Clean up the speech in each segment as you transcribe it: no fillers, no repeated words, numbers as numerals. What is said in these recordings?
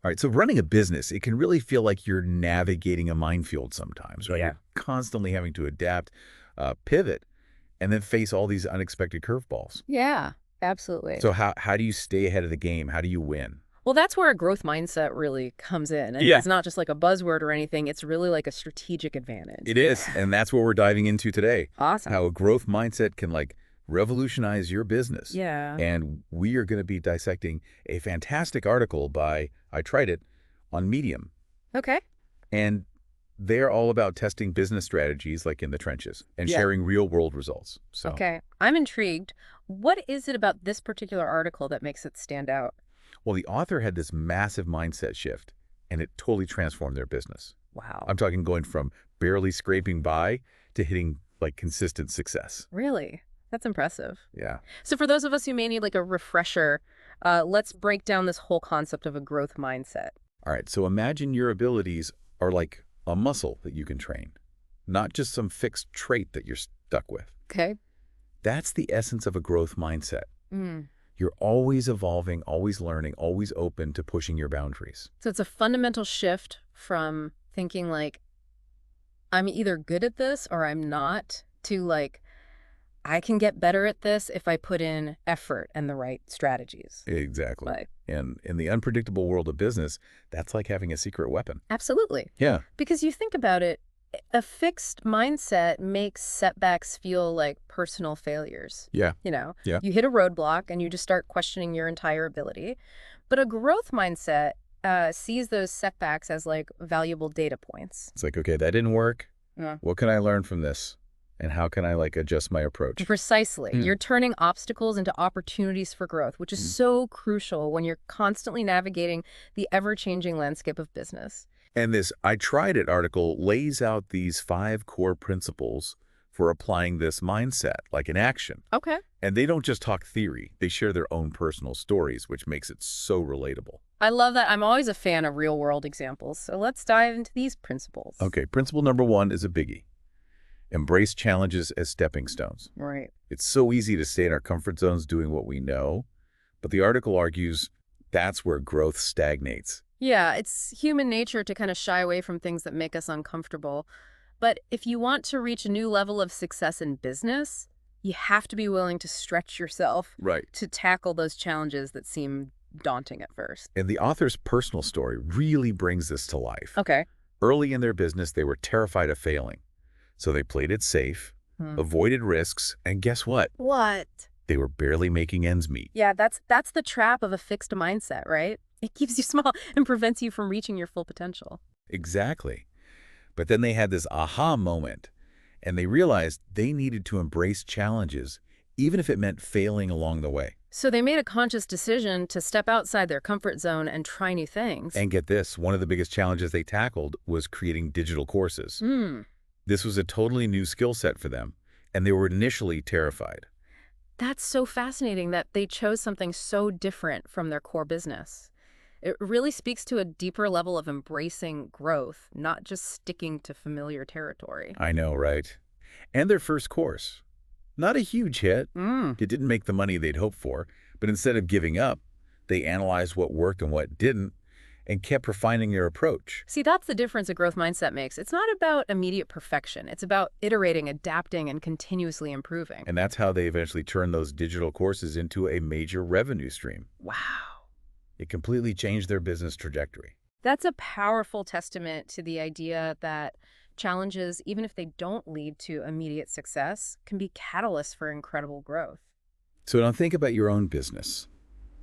All right, so running a business, it can really feel like you're navigating a minefield sometimes, right? Yeah. You're constantly having to adapt, pivot, and then face all these unexpected curveballs. Yeah, absolutely. So how do you stay ahead of the game? How do you win? Well, that's where a growth mindset really comes in. And Yeah. it's not just like a buzzword or anything. It's really like a strategic advantage. It is, and that's what we're diving into today. Awesome. How a growth mindset can like revolutionize your business. Yeah. And we are going to be dissecting a fantastic article by I Tried It on Medium. Okay. And they're all about testing business strategies like in the trenches and Yeah. sharing real-world results. So, Okay. I'm intrigued. What is it about this particular article that makes it stand out? well, the author had this massive mindset shift, and it totally transformed their business. Wow. I'm talking going from barely scraping by to hitting like consistent success. Really? That's impressive. Yeah. So for those of us who may need like a refresher, let's break down this whole concept of a growth mindset. All right, so imagine your abilities are like a muscle that you can train, not just some fixed trait that you're stuck with. Okay. That's the essence of a growth mindset. Mm. You're always evolving, always learning, always open to pushing your boundaries. So it's a fundamental shift from thinking like, I'm either good at this or I'm not, to like, I can get better at this if I put in effort and the right strategies. Exactly. Like, And in the unpredictable world of business, that's like having a secret weapon. absolutely. Yeah. Because you think about it, a fixed mindset makes setbacks feel like personal failures. Yeah. Yeah. You hit a roadblock and you just start questioning your entire ability. But a growth mindset sees those setbacks as like valuable data points. It's like, okay, that didn't work. Yeah. What can I learn from this? And how can I like adjust my approach? Precisely. Mm. You're turning obstacles into opportunities for growth, which is so crucial when you're constantly navigating the ever-changing landscape of business. And this I Tried It article lays out these 5 core principles for applying this mindset, like in action. Okay. And they don't just talk theory, they share their own personal stories, which makes it so relatable. I love that. I'm always a fan of real-world examples. So let's dive into these principles. Okay, principle number 1 is a biggie. Embrace challenges as stepping stones. Right. It's so easy to stay in our comfort zones doing what we know, but the article argues that's where growth stagnates. Yeah, it's human nature to kind of shy away from things that make us uncomfortable. But if you want to reach a new level of success in business, you have to be willing to stretch yourself Right. to tackle those challenges that seem daunting at first. And the author's personal story really brings this to life. Okay. Early in their business, they were terrified of failing. So they played it safe, avoided risks, and guess what? What? They were barely making ends meet. Yeah, that's the trap of a fixed mindset, right? It keeps you small and prevents you from reaching your full potential. Exactly. But then they had this aha moment, and they realized they needed to embrace challenges, even if it meant failing along the way. So they made a conscious decision to step outside their comfort zone and try new things. And get this, one of the biggest challenges they tackled was creating digital courses. This was a totally new skill set for them, and they were initially terrified. That's so fascinating that they chose something so different from their core business. It really speaks to a deeper level of embracing growth, not just sticking to familiar territory. I know, right? And their first course. Not a huge hit. It didn't make the money they'd hoped for, but instead of giving up, they analyzed what worked and what didn't, and kept refining their approach. See, that's the difference a growth mindset makes. It's not about immediate perfection. It's about iterating, adapting, and continuously improving. And that's how they eventually turned those digital courses into a major revenue stream. Wow. It completely changed their business trajectory. That's a powerful testament to the idea that challenges, even if they don't lead to immediate success, can be catalysts for incredible growth. So now think about your own business.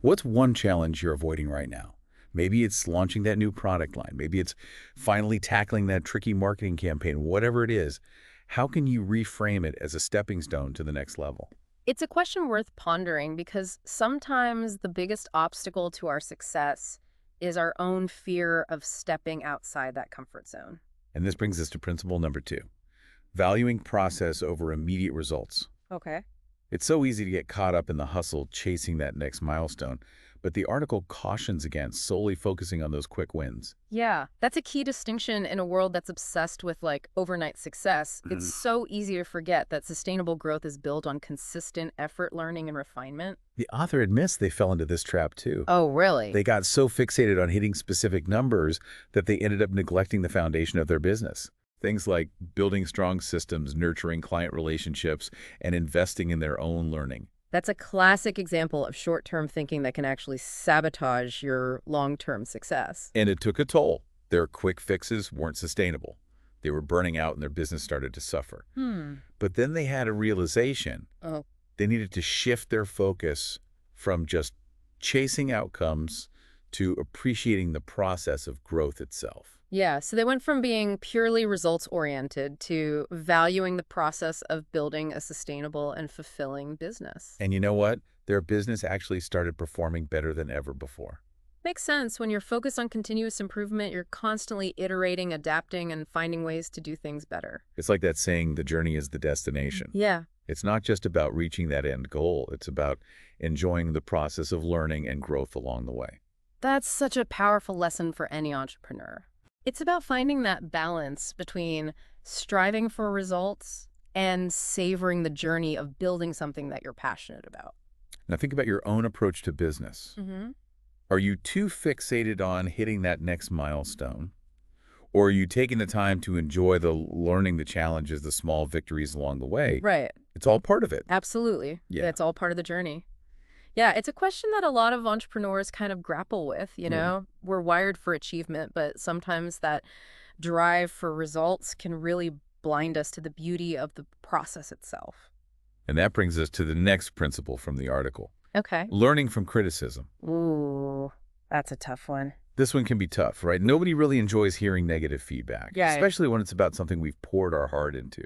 What's one challenge you're avoiding right now? Maybe it's launching that new product line. Maybe it's finally tackling that tricky marketing campaign. Whatever it is, how can you reframe it as a stepping stone to the next level? It's a question worth pondering because sometimes the biggest obstacle to our success is our own fear of stepping outside that comfort zone. And this brings us to principle number 2, valuing process over immediate results. Okay. It's so easy to get caught up in the hustle chasing that next milestone, But the article cautions against solely focusing on those quick wins. Yeah, that's a key distinction in a world that's obsessed with like overnight success. It's Mhm. so easy to forget that sustainable growth is built on consistent effort, learning, and refinement. The author admits they fell into this trap too. Oh, really? They got so fixated on hitting specific numbers that they ended up neglecting the foundation of their business. Things like building strong systems, nurturing client relationships, and investing in their own learning. That's a classic example of short-term thinking that can actually sabotage your long-term success. And it took a toll. Their quick fixes weren't sustainable. They were burning out and their business started to suffer. But then they had a realization. Oh, They needed to shift their focus from just chasing outcomes to appreciating the process of growth itself. yeah. So they went from being purely results-oriented to valuing the process of building a sustainable and fulfilling business. And you know what? Their business actually started performing better than ever before. Makes sense. When you're focused on continuous improvement, you're constantly iterating, adapting, and finding ways to do things better. It's like that saying, the journey is the destination. Yeah. It's not just about reaching that end goal. It's about enjoying the process of learning and growth along the way. That's such a powerful lesson for any entrepreneur. It's about finding that balance between striving for results and savoring the journey of building something that you're passionate about. Now think about your own approach to business. Are you too fixated on hitting that next milestone? Or are you taking the time to enjoy the learning, the challenges, the small victories along the way? Right. It's all part of it. Absolutely. Yeah. It's all part of the journey. Yeah, it's a question that a lot of entrepreneurs kind of grapple with, you know? We're wired for achievement, but sometimes that drive for results can really blind us to the beauty of the process itself. And that brings us to the next principle from the article. Okay. Learning from criticism. Ooh, that's a tough one. This one can be tough, right? Nobody really enjoys hearing negative feedback, Yeah. especially when it's about something we've poured our heart into,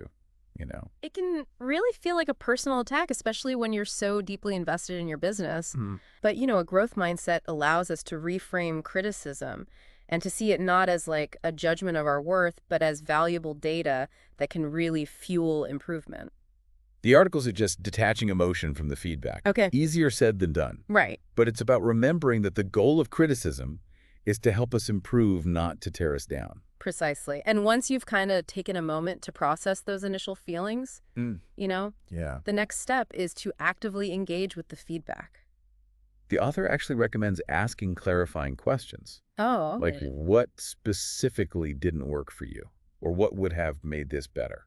you know? It can really feel like a personal attack, especially when you're so deeply invested in your business. But, you know, a growth mindset allows us to reframe criticism and to see it not as like a judgment of our worth, but as valuable data that can really fuel improvement. The article suggests detaching emotion from the feedback. Okay. Easier said than done. Right. But it's about remembering that the goal of criticism is to help us improve, not to tear us down. Precisely. And once you've kind of taken a moment to process those initial feelings, you know, Yeah. the next step is to actively engage with the feedback. The author actually recommends asking clarifying questions. Oh, Like, what specifically didn't work for you? Or what would have made this better?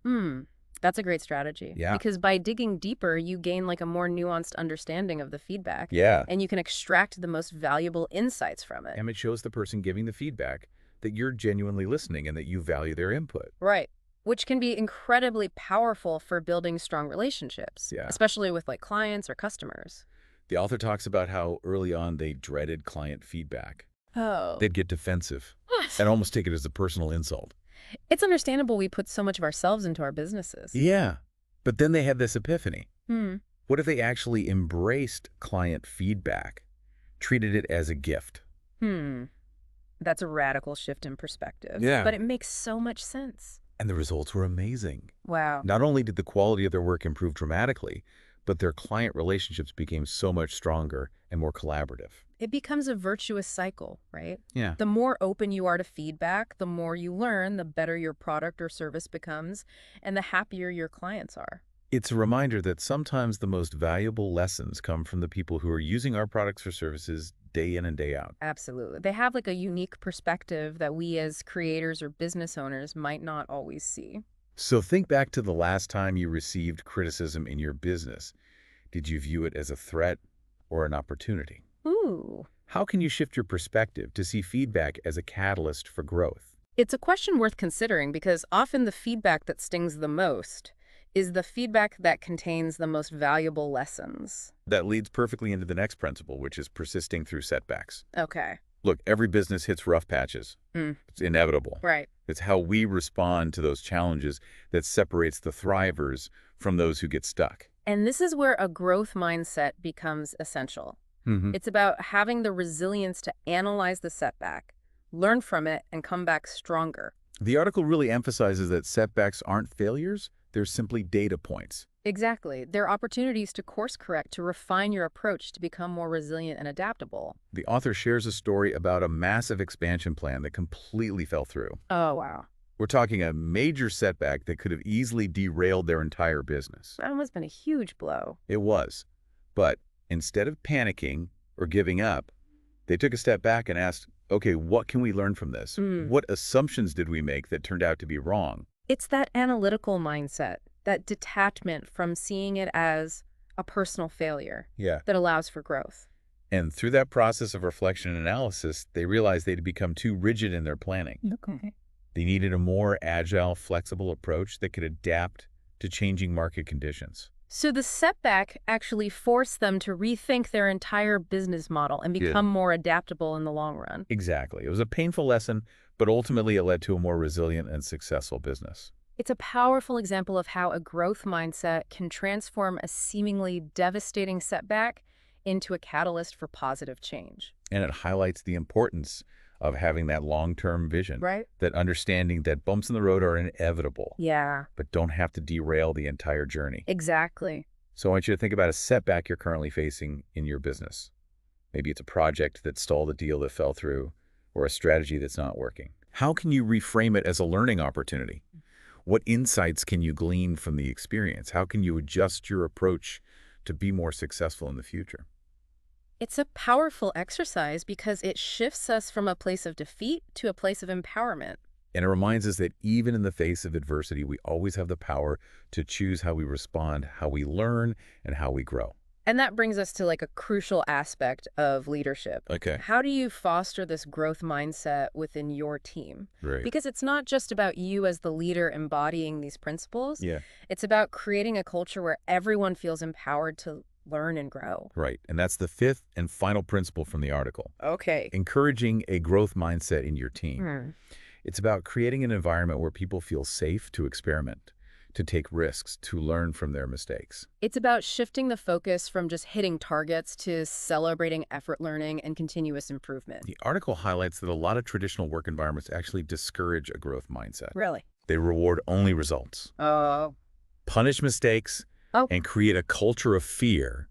That's a great strategy. Yeah. Because by digging deeper, you gain like a more nuanced understanding of the feedback. Yeah. And you can extract the most valuable insights from it. And it shows the person giving the feedback that you're genuinely listening and that you value their input. Right. Which can be incredibly powerful for building strong relationships, Yeah. especially with like clients or customers. The author talks about how early on they dreaded client feedback. Oh. They'd get defensive and almost take it as a personal insult. It's understandable we put so much of ourselves into our businesses. Yeah. But then they had this epiphany. Hmm. What if they actually embraced client feedback, treated it as a gift? That's a radical shift in perspective. Yeah. But it makes so much sense. And the results were amazing. Wow. Not only did the quality of their work improve dramatically, but their client relationships became so much stronger and more collaborative. It becomes a virtuous cycle, right? Yeah. The more open you are to feedback, the more you learn, the better your product or service becomes, and the happier your clients are. It's a reminder that sometimes the most valuable lessons come from the people who are using our products or services day in and day out. Absolutely. They have like a unique perspective that we as creators or business owners might not always see. So think back to the last time you received criticism in your business. Did you view it as a threat or an opportunity? Ooh. How can you shift your perspective to see feedback as a catalyst for growth? It's a question worth considering because often the feedback that stings the most is the feedback that contains the most valuable lessons. That leads perfectly into the next principle, which is persisting through setbacks. Okay. Look, every business hits rough patches. It's inevitable. Right. It's how we respond to those challenges that separates the thrivers from those who get stuck. And this is where a growth mindset becomes essential. It's about having the resilience to analyze the setback, learn from it, and come back stronger. The article really emphasizes that setbacks aren't failures, they're simply data points. Exactly. There are opportunities to course correct, to refine your approach, to become more resilient and adaptable. The author shares a story about a massive expansion plan that completely fell through. Oh, wow. We're talking a major setback that could have easily derailed their entire business. That must have been a huge blow. It was. But instead of panicking or giving up, they took a step back and asked, okay, what can we learn from this? What assumptions did we make that turned out to be wrong? It's that analytical mindset, that detachment from seeing it as a personal failure Yeah. that allows for growth. And through that process of reflection and analysis, they realized they'd become too rigid in their planning. Okay. They needed a more agile, flexible approach that could adapt to changing market conditions. So the setback actually forced them to rethink their entire business model and become more adaptable in the long run. Exactly. It was a painful lesson, but ultimately it led to a more resilient and successful business. It's a powerful example of how a growth mindset can transform a seemingly devastating setback into a catalyst for positive change. And it highlights the importance of having that long-term vision, Right? that understanding that bumps in the road are inevitable, Yeah, but don't have to derail the entire journey. exactly. So I want you to think about a setback you're currently facing in your business. Maybe it's a project that stalled a deal that fell through, or a strategy that's not working. How can you reframe it as a learning opportunity? What insights can you glean from the experience? How can you adjust your approach to be more successful in the future? It's a powerful exercise because it shifts us from a place of defeat to a place of empowerment. And it reminds us that even in the face of adversity, we always have the power to choose how we respond, how we learn, and how we grow. And that brings us to like a crucial aspect of leadership. Okay. How do you foster this growth mindset within your team? Right. Because it's not just about you as the leader embodying these principles. Yeah. It's about creating a culture where everyone feels empowered to learn and grow. Right. And that's the fifth and final principle from the article. Okay. Encouraging a growth mindset in your team. It's about creating an environment where people feel safe to experiment, to take risks, to learn from their mistakes. It's about shifting the focus from just hitting targets to celebrating effort learning and continuous improvement. The article highlights that a lot of traditional work environments actually discourage a growth mindset. Really? They reward only results, Oh. punish mistakes, Oh. and create a culture of fear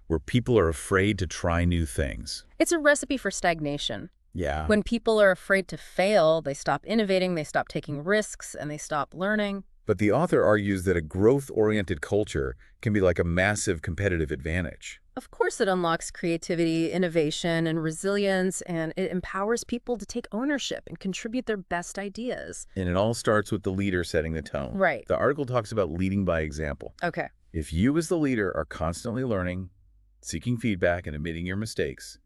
where people are afraid to try new things. It's a recipe for stagnation. Yeah. When people are afraid to fail, they stop innovating, they stop taking risks, and they stop learning. But the author argues that a growth-oriented culture can be like a massive competitive advantage. Of course, it unlocks creativity, innovation, and resilience, and it empowers people to take ownership and contribute their best ideas. And it all starts with the leader setting the tone. Right. The article talks about leading by example. Okay. If you as the leader are constantly learning, seeking feedback, and admitting your mistakes,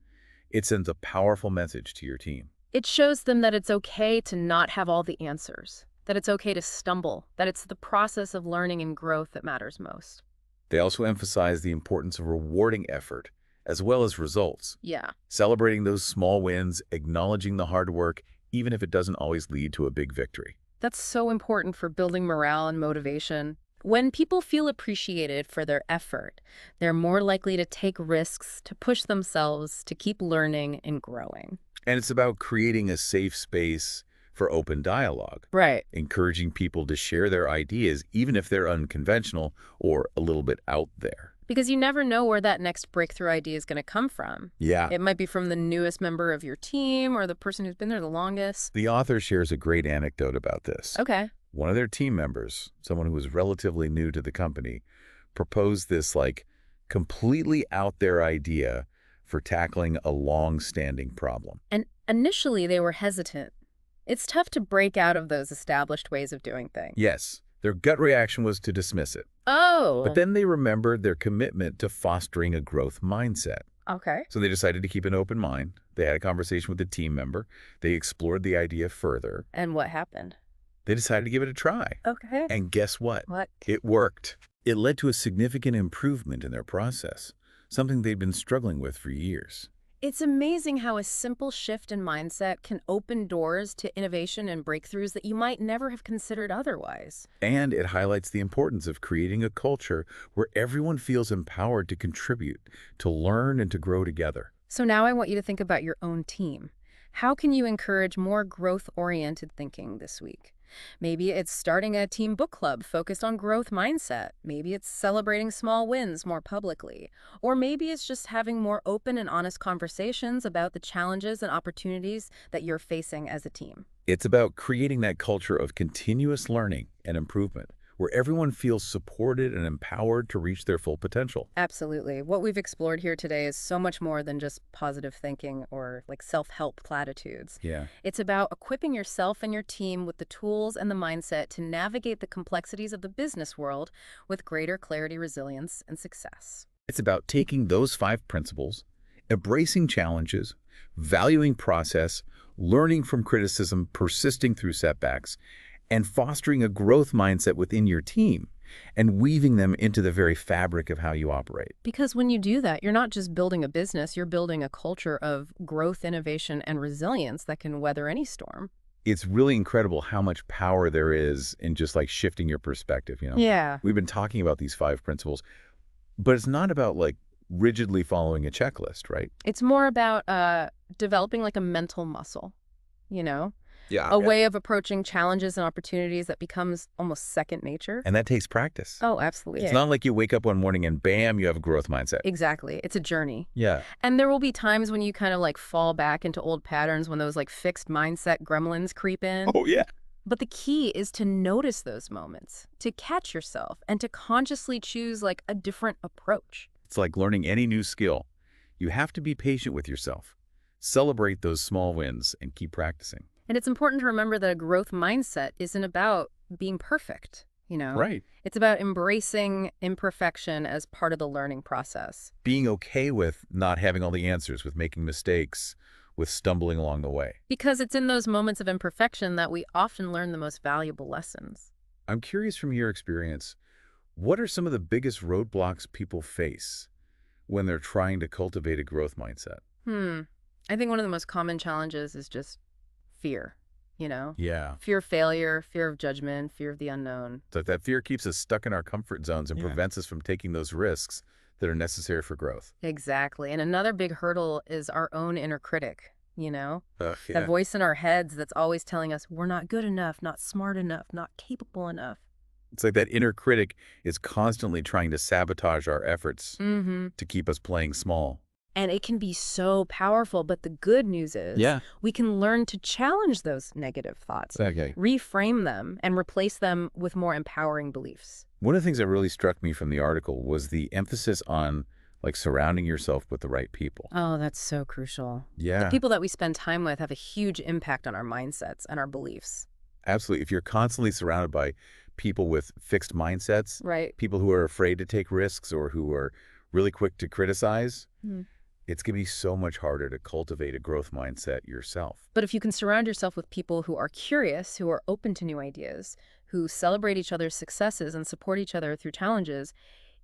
it sends a powerful message to your team. It shows them that it's okay to not have all the answers, that it's okay to stumble, that it's the process of learning and growth that matters most. They also emphasize the importance of rewarding effort as well as results, Yeah. celebrating those small wins, acknowledging the hard work, even if it doesn't always lead to a big victory. That's so important for building morale and motivation. When people feel appreciated for their effort, they're more likely to take risks, to push themselves, to keep learning and growing. And it's about creating a safe space for open dialogue, Right. encouraging people to share their ideas, even if they're unconventional or a little bit out there. Because you never know where that next breakthrough idea is going to come from. Yeah. It might be from the newest member of your team or the person who's been there the longest. The author shares a great anecdote about this. Okay. One of their team members, someone who was relatively new to the company, proposed this completely out there idea for tackling a long-standing problem. And initially they were hesitant. It's tough to break out of those established ways of doing things. Yes, their gut reaction was to dismiss it. Oh. But then they remembered their commitment to fostering a growth mindset. Okay. So they decided to keep an open mind. They had a conversation with the team member. They explored the idea further. And what happened? They decided to give it a try. Okay. And guess what? What? It worked. It led to a significant improvement in their process, something they'd been struggling with for years. It's amazing how a simple shift in mindset can open doors to innovation and breakthroughs that you might never have considered otherwise. And it highlights the importance of creating a culture where everyone feels empowered to contribute, to learn, and to grow together. So now I want you to think about your own team. How can you encourage more growth-oriented thinking this week? Maybe it's starting a team book club focused on growth mindset. Maybe it's celebrating small wins more publicly. Or maybe it's just having more open and honest conversations about the challenges and opportunities that you're facing as a team. It's about creating that culture of continuous learning and improvement, where everyone feels supported and empowered to reach their full potential. Absolutely. What we've explored here today is so much more than just positive thinking or like self-help platitudes. Yeah. It's about equipping yourself and your team with the tools and the mindset to navigate the complexities of the business world with greater clarity, resilience, and success. It's about taking those 5 principles, embracing challenges, valuing process, learning from criticism, persisting through setbacks, and fostering a growth mindset within your team and weaving them into the very fabric of how you operate. Because when you do that, you're not just building a business, you're building a culture of growth, innovation, and resilience that can weather any storm. It's really incredible how much power there is in just like shifting your perspective, you know? Yeah. We've been talking about these 5 principles, but it's not about like rigidly following a checklist, right? It's more about developing like a mental muscle, you know? Yeah. A way of approaching challenges and opportunities that becomes almost second nature. And that takes practice. Oh, absolutely. It's not like you wake up one morning and bam, you have a growth mindset. Exactly. It's a journey. Yeah. And there will be times when you kind of like fall back into old patterns when those like fixed mindset gremlins creep in. Oh, yeah. But the key is to notice those moments, to catch yourself, and to consciously choose like a different approach. It's like learning any new skill. You have to be patient with yourself. Celebrate those small wins and keep practicing. And it's important to remember that a growth mindset isn't about being perfect, you know? Right. It's about embracing imperfection as part of the learning process. Being okay with not having all the answers, with making mistakes, with stumbling along the way. Because it's in those moments of imperfection that we often learn the most valuable lessons. I'm curious from your experience, what are some of the biggest roadblocks people face when they're trying to cultivate a growth mindset? I think one of the most common challenges is just fear, you know? Yeah. Fear of failure, fear of judgment, fear of the unknown. So that fear keeps us stuck in our comfort zones and prevents us from taking those risks that are necessary for growth. Exactly. And another big hurdle is our own inner critic, you know? Yeah. That voice in our heads that's always telling us we're not good enough, not smart enough, not capable enough. It's like that inner critic is constantly trying to sabotage our efforts to keep us playing small. And it can be so powerful, but the good news is we can learn to challenge those negative thoughts, Okay. reframe them, and replace them with more empowering beliefs. One of the things that really struck me from the article was the emphasis on like surrounding yourself with the right people. Oh, that's so crucial. Yeah. The people that we spend time with have a huge impact on our mindsets and our beliefs. Absolutely. If you're constantly surrounded by people with fixed mindsets, Right. people who are afraid to take risks or who are really quick to criticize, it's going to be so much harder to cultivate a growth mindset yourself. But if you can surround yourself with people who are curious, who are open to new ideas, who celebrate each other's successes and support each other through challenges,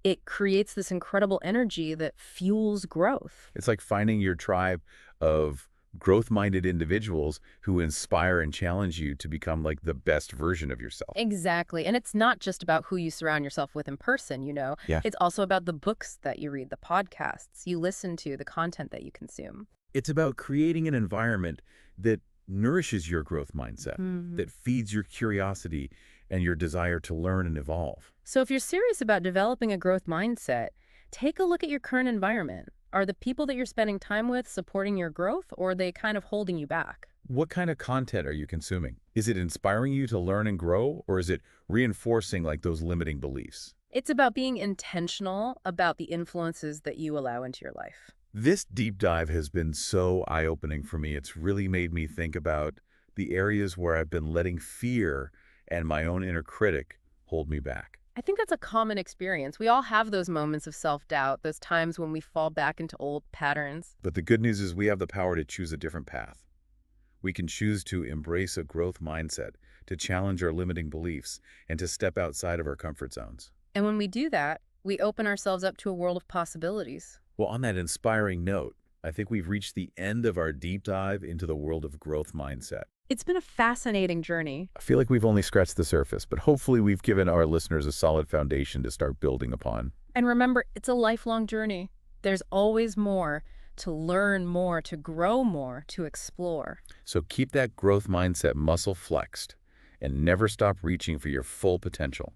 it creates this incredible energy that fuels growth. It's like finding your tribe of growth-minded individuals who inspire and challenge you to become like the best version of yourself. Exactly. And it's not just about who you surround yourself with in person, you know. Yeah. It's also about the books that you read, the podcasts you listen to, the content that you consume. It's about creating an environment that nourishes your growth mindset, that feeds your curiosity and your desire to learn and evolve. So if you're serious about developing a growth mindset, take a look at your current environment. Are the people that you're spending time with supporting your growth, or are they kind of holding you back? What kind of content are you consuming? Is it inspiring you to learn and grow, or is it reinforcing like those limiting beliefs? It's about being intentional about the influences that you allow into your life. This deep dive has been so eye-opening for me. It's really made me think about the areas where I've been letting fear and my own inner critic hold me back. I think that's a common experience. We all have those moments of self-doubt, those times when we fall back into old patterns. But the good news is we have the power to choose a different path. We can choose to embrace a growth mindset, to challenge our limiting beliefs, and to step outside of our comfort zones. And when we do that, we open ourselves up to a world of possibilities. Well, on that inspiring note, I think we've reached the end of our deep dive into the world of growth mindset. It's been a fascinating journey. I feel like we've only scratched the surface, but hopefully we've given our listeners a solid foundation to start building upon. And remember, it's a lifelong journey. There's always more to learn, more to grow, more to explore. So keep that growth mindset muscle flexed and never stop reaching for your full potential.